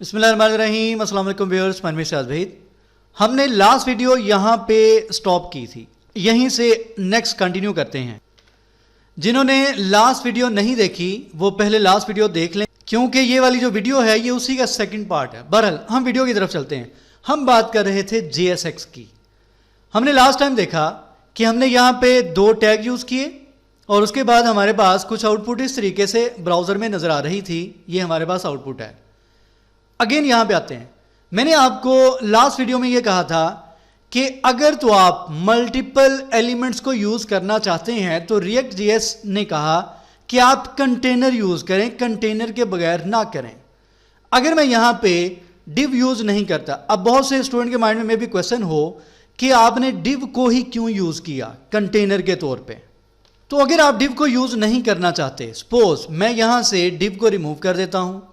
बिस्मिल्लाहिर्रहमानिर्रहीम, अस्सलाम वालेकुम व्यूअर्स, मैं शाहज़ वहीद। हमने लास्ट वीडियो यहाँ पे स्टॉप की थी, यहीं से नेक्स्ट कंटिन्यू करते हैं। जिन्होंने लास्ट वीडियो नहीं देखी वो पहले लास्ट वीडियो देख लें, क्योंकि ये वाली जो वीडियो है ये उसी का सेकंड पार्ट है। बहरहाल हम वीडियो की तरफ चलते हैं। हम बात कर रहे थे JSX की। हमने लास्ट टाइम देखा कि हमने यहाँ पे दो टैग यूज़ किए और उसके बाद हमारे पास कुछ आउटपुट इस तरीके से ब्राउज़र में नज़र आ रही थी। ये हमारे पास आउटपुट है। अगेन यहाँ पे आते हैं। मैंने आपको लास्ट वीडियो में ये कहा था कि अगर तो आप मल्टीपल एलिमेंट्स को यूज़ करना चाहते हैं तो React.js ने कहा कि आप कंटेनर यूज़ करें, कंटेनर के बगैर ना करें। अगर मैं यहाँ पे div यूज़ नहीं करता, अब बहुत से स्टूडेंट के माइंड में मे भी क्वेश्चन हो कि आपने div को ही क्यों यूज़ किया कंटेनर के तौर पे। तो अगर आप div को यूज़ नहीं करना चाहते, सपोज मैं यहाँ से div को रिमूव कर देता हूँ,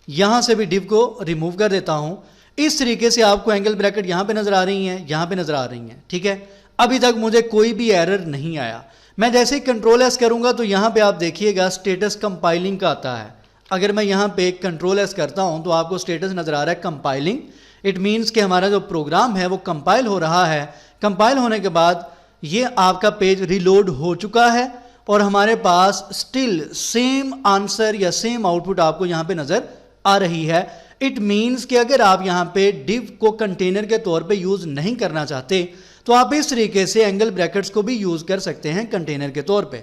यहाँ से भी div को रिमूव कर देता हूँ। इस तरीके से आपको एंगल ब्रैकेट यहाँ पे नज़र आ रही हैं, यहाँ पे नज़र आ रही हैं, ठीक है। अभी तक मुझे कोई भी एरर नहीं आया। मैं जैसे ही कंट्रोल एस करूँगा तो यहाँ पे आप देखिएगा स्टेटस कंपाइलिंग का आता है। अगर मैं यहाँ पे कंट्रोल एस करता हूँ तो आपको स्टेटस नज़र आ रहा है कंपाइलिंग। इट मीन्स कि हमारा जो प्रोग्राम है वो कंपाइल हो रहा है। कंपाइल होने के बाद ये आपका पेज रिलोड हो चुका है और हमारे पास स्टिल सेम आंसर या सेम आउटपुट आपको यहाँ पे नज़र आ रही है। इट मीन्स कि अगर आप यहाँ पे div को कंटेनर के तौर पे यूज़ नहीं करना चाहते तो आप इस तरीके से एंगल ब्रैकेट्स को भी यूज़ कर सकते हैं कंटेनर के तौर पे,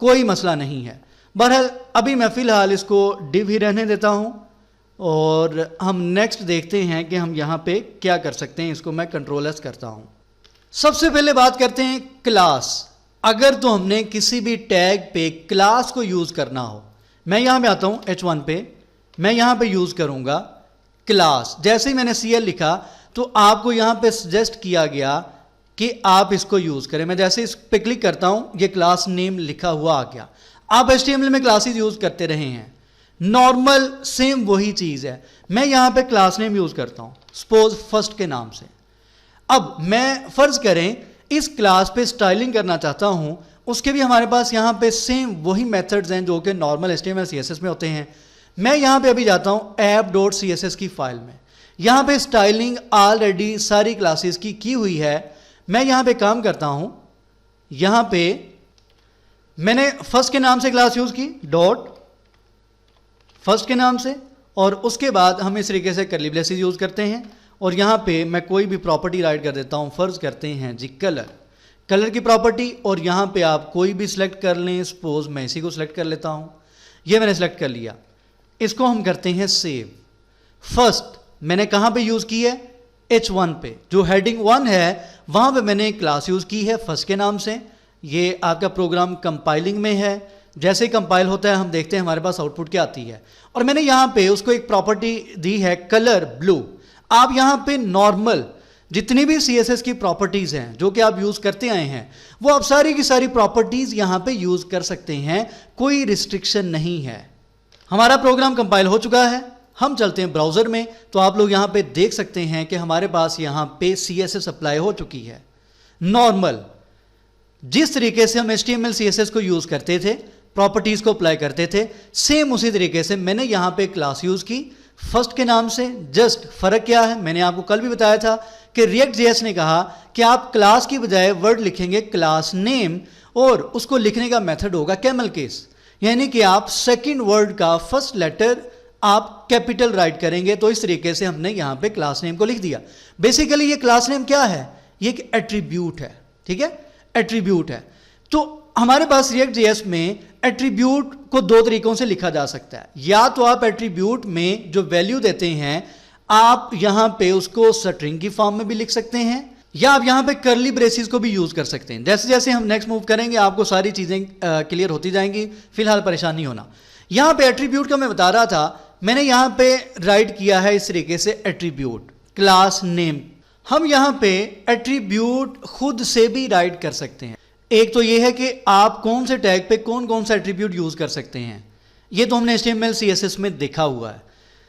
कोई मसला नहीं है। बहरहाल अभी मैं फ़िलहाल इसको div ही रहने देता हूँ और हम नेक्स्ट देखते हैं कि हम यहाँ पे क्या कर सकते हैं। इसको मैं कंट्रोल एस करता हूँ। सबसे पहले बात करते हैं क्लास। अगर तो हमने किसी भी टैग पे क्लास को यूज़ करना हो, मैं यहाँ पे आता हूँ H1 पे, मैं यहाँ पे यूज़ करूँगा क्लास। जैसे ही मैंने CL लिखा तो आपको यहाँ पे सजेस्ट किया गया कि आप इसको यूज़ करें। मैं जैसे इस पे क्लिक करता हूँ ये क्लास नेम लिखा हुआ आ गया। आप HTML में क्लासेस यूज़ करते रहे हैं, नॉर्मल सेम वही चीज़ है। मैं यहाँ पे क्लास नेम यूज़ करता हूँ सपोज फर्स्ट के नाम से। अब मैं फ़र्ज़ करें इस क्लास पे स्टाइलिंग करना चाहता हूँ, उसके भी हमारे पास यहाँ पे सेम वही मेथड्स हैं जो कि नॉर्मल HTML CSS में होते हैं। मैं यहाँ पे अभी जाता हूँ app.css की फाइल में। यहाँ पे स्टाइलिंग ऑलरेडी सारी क्लासेस की हुई है। मैं यहाँ पे काम करता हूँ, यहाँ पे मैंने फर्स्ट के नाम से क्लास यूज़ की, डॉट फर्स्ट के नाम से, और उसके बाद हम इस तरीके से कर्ली ब्रेसेस यूज़ करते हैं और यहाँ पे मैं कोई भी प्रॉपर्टी राइट कर देता हूँ। फ़र्ज़ करते हैं जी कलर की प्रॉपर्टी, और यहाँ पे आप कोई भी सिलेक्ट कर लें। सपोज मैं इसी को सिलेक्ट कर लेता हूँ, ये मैंने सेलेक्ट कर लिया। इसको हम करते हैं सेव। फर्स्ट मैंने कहाँ पे यूज़ की है, H1 पे, जो हेडिंग 1 है वहाँ पे मैंने एक क्लास यूज़ की है फर्स्ट के नाम से। ये आपका प्रोग्राम कंपाइलिंग में है। जैसे ही कंपाइल होता है हम देखते हैं हमारे पास आउटपुट क्या आती है। और मैंने यहाँ पे उसको एक प्रॉपर्टी दी है कलर ब्लू। आप यहाँ पे नॉर्मल जितनी भी CSS की प्रॉपर्टीज़ हैं जो कि आप यूज़ करते आए हैं वो आप सारी की सारी प्रॉपर्टीज़ यहाँ पे यूज़ कर सकते हैं, कोई रिस्ट्रिक्शन नहीं है। हमारा प्रोग्राम कंपाइल हो चुका है। हम चलते हैं ब्राउज़र में तो आप लोग यहाँ पे देख सकते हैं कि हमारे पास यहाँ पे CSS अप्लाई हो चुकी है। नॉर्मल जिस तरीके से हम HTML CSS को यूज़ करते थे, प्रॉपर्टीज़ को अप्लाई करते थे, सेम उसी तरीके से मैंने यहाँ पे क्लास यूज़ की फर्स्ट के नाम से। जस्ट फ़र्क क्या है, मैंने आपको कल भी बताया था कि React.js ने कहा कि आप क्लास की बजाय वर्ड लिखेंगे क्लास नेम और उसको लिखने का मेथड होगा कैमल केस, यानी कि आप सेकंड वर्ड का फर्स्ट लेटर आप कैपिटल राइट करेंगे। तो इस तरीके से हमने यहाँ पे क्लास नेम को लिख दिया। बेसिकली ये क्लास नेम क्या है, ये एक एट्रीब्यूट है, ठीक है, एट्रीब्यूट है। तो हमारे पास React.js में एट्रीब्यूट को दो तरीकों से लिखा जा सकता है। या तो आप एट्रीब्यूट में जो वैल्यू देते हैं आप यहाँ पे उसको स्ट्रिंग की फॉर्म में भी लिख सकते हैं, या आप यहाँ पे कर्ली ब्रेसेस को भी यूज़ कर सकते हैं। जैसे जैसे हम नेक्स्ट मूव करेंगे आपको सारी चीज़ें क्लियर होती जाएंगी, फिलहाल परेशान नहीं होना। यहाँ पे एट्रीब्यूट का मैं बता रहा था, मैंने यहाँ पे राइट किया है इस तरीके से एट्रीब्यूट क्लास नेम। हम यहाँ पे एट्रीब्यूट खुद से भी राइट कर सकते हैं। एक तो ये है कि आप कौन से टैग पे कौन कौन सा एट्रीब्यूट यूज़ कर सकते हैं, ये तो हमने HTML CSS में देखा हुआ है।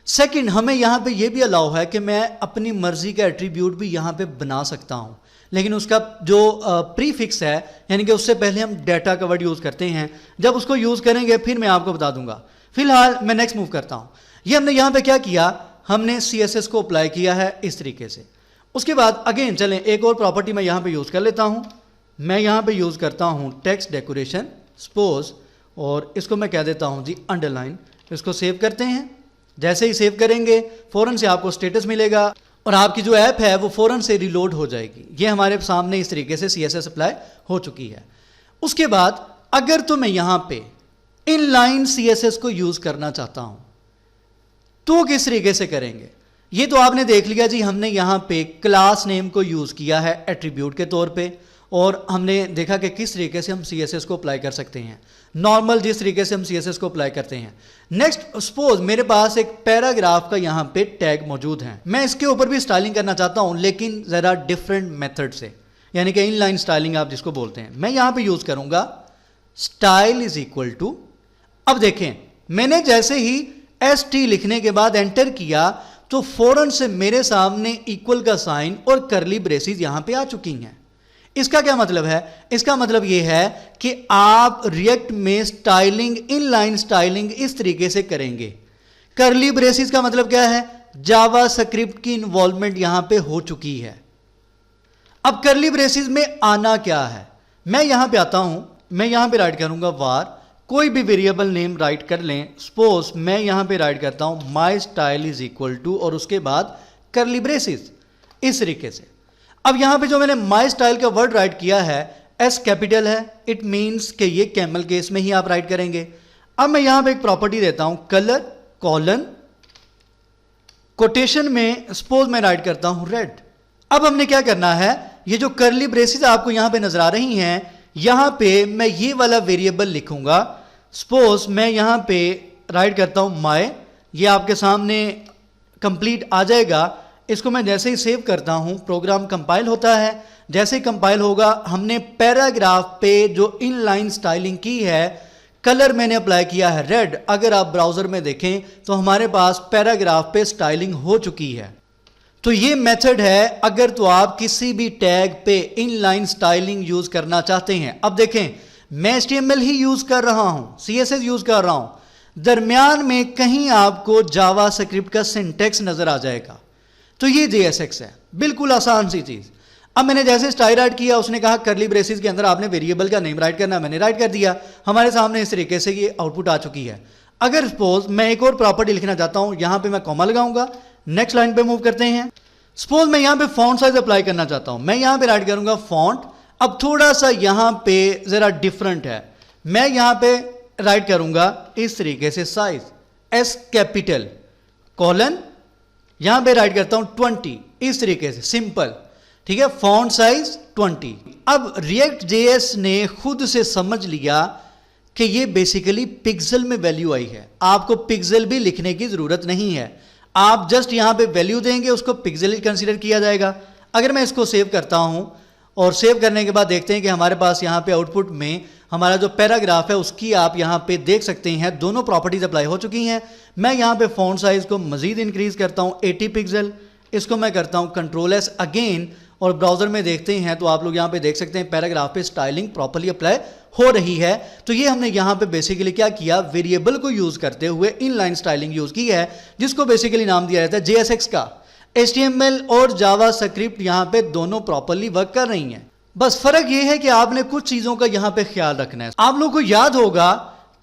सेकंड, हमें यहाँ पे ये भी अलाउ है कि मैं अपनी मर्जी का एट्रीब्यूट भी यहाँ पे बना सकता हूँ, लेकिन उसका जो प्रीफिक्स है यानी कि उससे पहले हम डाटा का वर्ड यूज़ करते हैं। जब उसको यूज़ करेंगे फिर मैं आपको बता दूंगा। फिलहाल मैं नेक्स्ट मूव करता हूँ। ये हमने यहाँ पे क्या किया, हमने CSS को अप्लाई किया है इस तरीके से। उसके बाद अगेन चलें एक और प्रॉपर्टी मैं यहाँ पे यूज़ कर लेता हूँ। मैं यहाँ पे यूज़ करता हूँ टेक्स्ट डेकोरेशन सपोज, और इसको मैं कह देता हूँ जी अंडरलाइन। इसको सेव करते हैं। जैसे ही सेव करेंगे फ़ौरन से आपको स्टेटस मिलेगा और आपकी जो ऐप है वो फ़ौरन से रिलोड हो जाएगी। ये हमारे सामने इस तरीके से CSS अप्लाई हो चुकी है। उसके बाद अगर तो मैं यहाँ पे इनलाइन CSS को यूज़ करना चाहता हूँ तो किस तरीके से करेंगे? ये तो आपने देख लिया जी, हमने यहाँ पे क्लास नेम को यूज़ किया है एट्रीब्यूट के तौर पे, और हमने देखा कि किस तरीके से हम CSS को अप्लाई कर सकते हैं, नॉर्मल जिस तरीके से हम CSS को अप्लाई करते हैं। नेक्स्ट सपोज मेरे पास एक पैराग्राफ का यहाँ पे टैग मौजूद है, मैं इसके ऊपर भी स्टाइलिंग करना चाहता हूँ लेकिन ज़रा डिफरेंट मेथड से, यानी कि इनलाइन स्टाइलिंग आप जिसको बोलते हैं। मैं यहाँ पे यूज़ करूँगा स्टाइल इज इक्वल टू, अब देखें मैंने जैसे ही ST लिखने के बाद एंटर किया तो फौरन से मेरे सामने इक्वल का साइन और करली ब्रेसेस यहां पे आ चुकी हैं। इसका क्या मतलब है? इसका मतलब यह है कि आप रिएक्ट में स्टाइलिंग, इनलाइन स्टाइलिंग इस तरीके से करेंगे। करली ब्रेसेस का मतलब क्या है? जावास्क्रिप्ट की इन्वॉल्वमेंट यहां पे हो चुकी है। अब करली ब्रेसेस में आना क्या है? मैं यहां पे आता हूं, मैं यहां पे राइट करूंगा वार, कोई भी वेरिएबल नेम राइट कर लें। सपोज मैं यहां पे राइट करता हूं my style is equal to और उसके बाद करली ब्रेसेस इस तरीके से। अब यहां पे जो मैंने माई स्टाइल का वर्ड राइट किया है S कैपिटल है, इट मींस कि ये कैमल केस में ही आप राइट करेंगे। अब मैं यहां पे एक प्रॉपर्टी देता हूं कलर कॉलन कोटेशन में, सपोज मैं राइट करता हूं रेड। अब हमने क्या करना है, ये जो करली ब्रेसेस आपको यहां पे नजर आ रही हैं, यहां पे मैं ये वाला वेरिएबल लिखूंगा। सपोज मैं यहां पे राइट करता हूं माय, ये आपके सामने कंप्लीट आ जाएगा। इसको मैं जैसे ही सेव करता हूं प्रोग्राम कंपाइल होता है। जैसे ही कंपाइल होगा हमने पैराग्राफ पे जो इनलाइन स्टाइलिंग की है, कलर मैंने अप्लाई किया है रेड। अगर आप ब्राउजर में देखें तो हमारे पास पैराग्राफ पे स्टाइलिंग हो चुकी है। तो ये मेथड है अगर तो आप किसी भी टैग पे इनलाइन स्टाइलिंग यूज करना चाहते हैं। अब देखें मैं HTML ही यूज कर रहा हूं, CSS यूज कर रहा हूं, दरमियान में कहीं आपको जावास्क्रिप्ट का सिंटेक्स नजर आ जाएगा, तो ये JSX है, बिल्कुल आसान सी चीज। अब मैंने जैसे स्टाइल राइट किया, उसने कहा करली ब्रेसेस के अंदर आपने वेरिएबल का नेम राइट करना, मैंने राइट कर दिया, हमारे सामने इस तरीके से ये आउटपुट आ चुकी है। अगर सपोज मैं एक और प्रॉपर्टी लिखना चाहता हूं, यहां पे मैं कॉमा लगाऊंगा, नेक्स्ट लाइन पे मूव करते हैं। सपोज मैं यहां पे फॉन्ट साइज अप्लाई करना चाहता हूं, मैं यहां पे राइट करूंगा फॉन्ट। अब थोड़ा सा यहां पे जरा डिफरेंट है, मैं यहां पे राइट करूंगा इस तरीके से साइज S कैपिटल कॉलन, यहां पे राइट करता हूं 20 इस तरीके से सिंपल, ठीक है, फॉन्ट साइज 20। अब React.js ने खुद से समझ लिया कि ये बेसिकली पिक्सल में वैल्यू आई है, आपको पिक्सल भी लिखने की जरूरत नहीं है, आप जस्ट यहां पे वैल्यू देंगे, उसको पिक्सल ही कंसीडर किया जाएगा। अगर मैं इसको सेव करता हूं और सेव करने के बाद देखते हैं कि हमारे पास यहां पे आउटपुट में हमारा जो पैराग्राफ है उसकी आप यहां पे देख सकते हैं दोनों प्रॉपर्टीज अप्लाई हो चुकी हैं। मैं यहां पे फॉन्ट साइज को मजीद इंक्रीज करता हूं 80 पिक्सल, इसको मैं करता हूं कंट्रोल S अगेन, और ब्राउजर में देखते हैं तो आप लोग यहां पे देख सकते हैं पैराग्राफ पे स्टाइलिंग प्रॉपर्ली अप्लाई हो रही है। तो ये हमने यहां पे बेसिकली क्या किया, वेरिएबल को यूज करते हुए इनलाइन स्टाइलिंग यूज की है, जिसको बेसिकली नाम दिया जाता है JSX का। HTML और जावास्क्रिप्ट यहां पे दोनों प्रॉपर्ली वर्क कर रही हैं, बस फर्क ये है कि आपने कुछ चीजों का यहां पे ख्याल रखना है। आप लोगों को याद होगा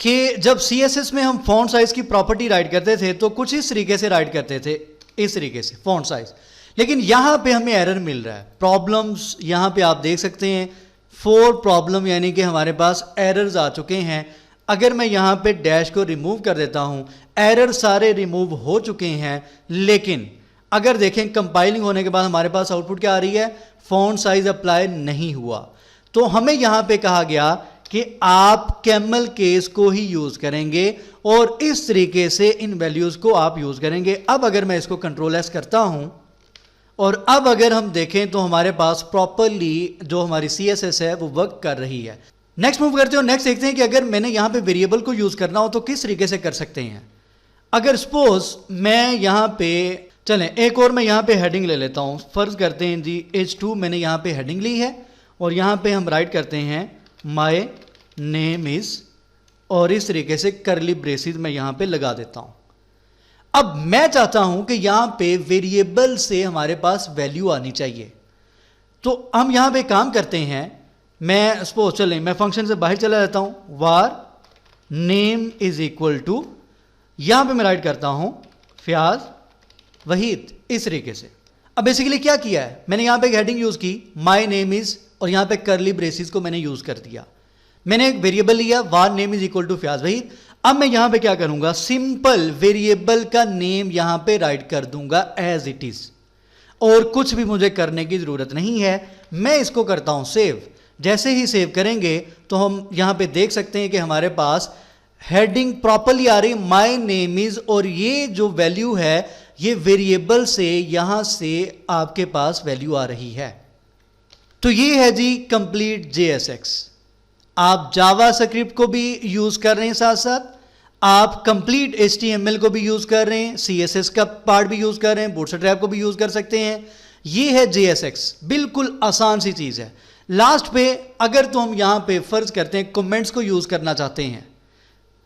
कि जब CSS में हम फॉन्ट साइज की प्रॉपर्टी राइट करते थे तो कुछ इस तरीके से राइट करते थे, इस तरीके से फॉन्ट साइज, लेकिन यहां पे हमें एरर मिल रहा है। प्रॉब्लम्स यहां पे आप देख सकते हैं 4 प्रॉब्लम, यानी कि हमारे पास एरर्स आ चुके हैं। अगर मैं यहां पे डैश को रिमूव कर देता हूं, एरर सारे रिमूव हो चुके हैं, लेकिन अगर देखें कंपाइलिंग होने के बाद हमारे पास आउटपुट क्या आ रही है, फॉन्ट साइज अप्लाई नहीं हुआ। तो हमें यहां पे कहा गया कि आप कैमल केस को ही यूज करेंगे और इस तरीके से इन वैल्यूज को आप यूज करेंगे। अब अगर मैं इसको कंट्रोल S करता हूं और अब अगर हम देखें तो हमारे पास प्रॉपरली जो हमारी CSS है वो वर्क कर रही है। नेक्स्ट मूव करते हो, नेक्स्ट देखते हैं कि अगर मैंने यहां पे वेरिएबल को यूज करना हो तो किस तरीके से कर सकते हैं। अगर सपोज मैं यहां पे, चलें एक और मैं यहां पे हेडिंग ले लेता हूं, फर्ज करते हैं जी H2 मैंने यहां पे हेडिंग ली है और यहां पे हम राइट करते हैं माय नेम इज, और इस तरीके से करली ब्रेसेस मैं यहां पे लगा देता हूं। अब मैं चाहता हूं कि यहां पे वेरिएबल से हमारे पास वैल्यू आनी चाहिए। तो हम यहां पे काम करते हैं, मैं सपोज चलें मैं फंक्शन से बाहर चला जाता हूं, var name is equal to, यहां पे मैं राइट करता हूं फयाज वहीद, इस तरीके से। अब बेसिकली क्या किया है, मैंने यहां पे एक हेडिंग यूज की माय नेम इज, और यहां पे करली ब्रेसिस को मैंने यूज कर दिया। मैंने एक वेरिएबल लिया var name is equal to Fayaz Waheed. अब मैं यहां पे क्या करूंगा, सिंपल वेरिएबल का नेम यहां पे राइट कर दूंगा एज इट इज, और कुछ भी मुझे करने की जरूरत नहीं है। मैं इसको करता हूं सेव। जैसे ही सेव करेंगे तो हम यहां पे देख सकते हैं कि हमारे पास हेडिंग प्रॉपरली आ रही, माय नेम इज, और ये जो वैल्यू है ये वेरिएबल से यहां से आपके पास वैल्यू आ रही है। तो ये है जी कंप्लीट JSX। आप जावा स्क्रिप्ट को भी यूज कर रहे हैं, साथ साथ आप कंप्लीट HTML को भी यूज कर रहे हैं, CSS का पार्ट भी यूज कर रहे हैं, बूटस्ट्रैप को भी यूज कर सकते हैं। ये है JSX, बिल्कुल आसान सी चीज है। लास्ट पे अगर तो हम यहां पे फर्ज करते हैं कमेंट्स को यूज करना चाहते हैं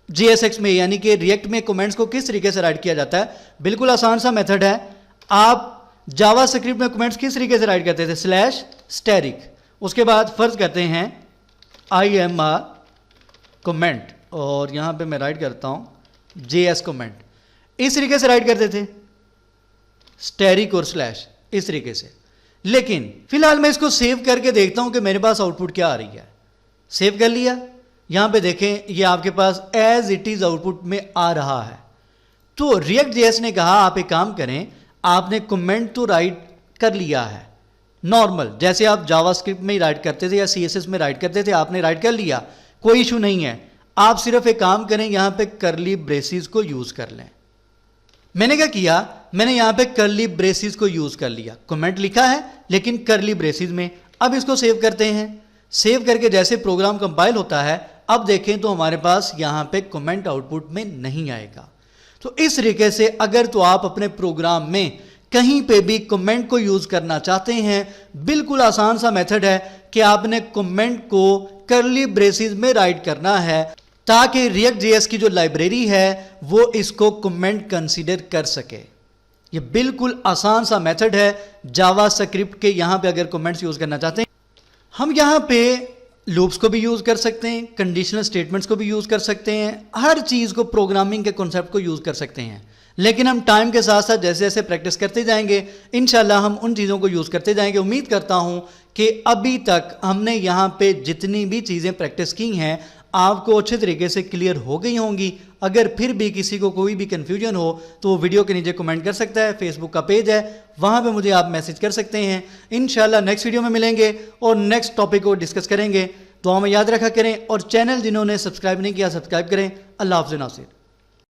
JSX में, यानी कि रिएक्ट में कमेंट्स को किस तरीके से राइट किया जाता है, बिल्कुल आसान सा मेथड है। आप जावा स्क्रिप्ट में कमेंट्स किस तरीके से राइट करते थे, /static, उसके बाद फर्ज करते हैं IMR कमेंट, और यहां पे मैं राइट करता हूं JS कमेंट, इस तरीके से राइट करते थे, स्टैरिक और स्लैश, इस तरीके से। लेकिन फिलहाल मैं इसको सेव करके देखता हूं कि मेरे पास आउटपुट क्या आ रही है। सेव कर लिया, यहां पे देखें ये आपके पास एज इट इज आउटपुट में आ रहा है। तो रिएक्ट जेएस ने कहा आप एक काम करें, आपने कमेंट तो राइट कर लिया है नॉर्मल, जैसे आप जावास्क्रिप्ट में राइट करते थे या CSS में राइट करते थे, आपने राइट कर लिया, कोई इशू नहीं है। आप सिर्फ एक काम करें, यहां पे करली ब्रेसिस को यूज कर लें। मैंने क्या किया, मैंने यहां पे करली ब्रेसिस को यूज कर लिया, कमेंट लिखा है लेकिन करली ब्रेसिस में। अब इसको सेव करते हैं, सेव करके जैसे प्रोग्राम कंपाइल होता है, अब देखें तो हमारे पास यहां पे कमेंट आउटपुट में नहीं आएगा। तो इस तरीके से अगर तो आप अपने प्रोग्राम में कहीं पे भी कमेंट को यूज करना चाहते हैं, बिल्कुल आसान सा मेथड है कि आपने कमेंट को करली ब्रेसिस में राइट करना है ताकि रिएक्ट जेएस की जो लाइब्रेरी है वो इसको कमेंट कंसीडर कर सके। ये बिल्कुल आसान सा मेथड है जावा स्क्रिप्ट के। यहां पे अगर कमेंट्स यूज करना चाहते हैं, हम यहां पे लूप्स को भी यूज कर सकते हैं, कंडीशनल स्टेटमेंट्स को भी यूज कर सकते हैं, हर चीज को, प्रोग्रामिंग के कॉन्सेप्ट को यूज कर सकते हैं। लेकिन हम टाइम के साथ साथ जैसे जैसे प्रैक्टिस करते जाएंगे, इंशाल्लाह हम उन चीज़ों को यूज़ करते जाएंगे। उम्मीद करता हूं कि अभी तक हमने यहाँ पे जितनी भी चीज़ें प्रैक्टिस की हैं आपको अच्छे तरीके से क्लियर हो गई होंगी। अगर फिर भी किसी को कोई भी कन्फ्यूजन हो तो वो वीडियो के नीचे कमेंट कर सकता है। फेसबुक का पेज है, वहाँ पे मुझे आप मैसेज कर सकते हैं। इंशाल्लाह नेक्स्ट वीडियो में मिलेंगे और नेक्स्ट टॉपिक को डिस्कस करेंगे। तो हमें याद रखा करें और चैनल जिन्होंने सब्सक्राइब नहीं किया सब्सक्राइब करें। अल्लाह हाफ़िज़ नासिर।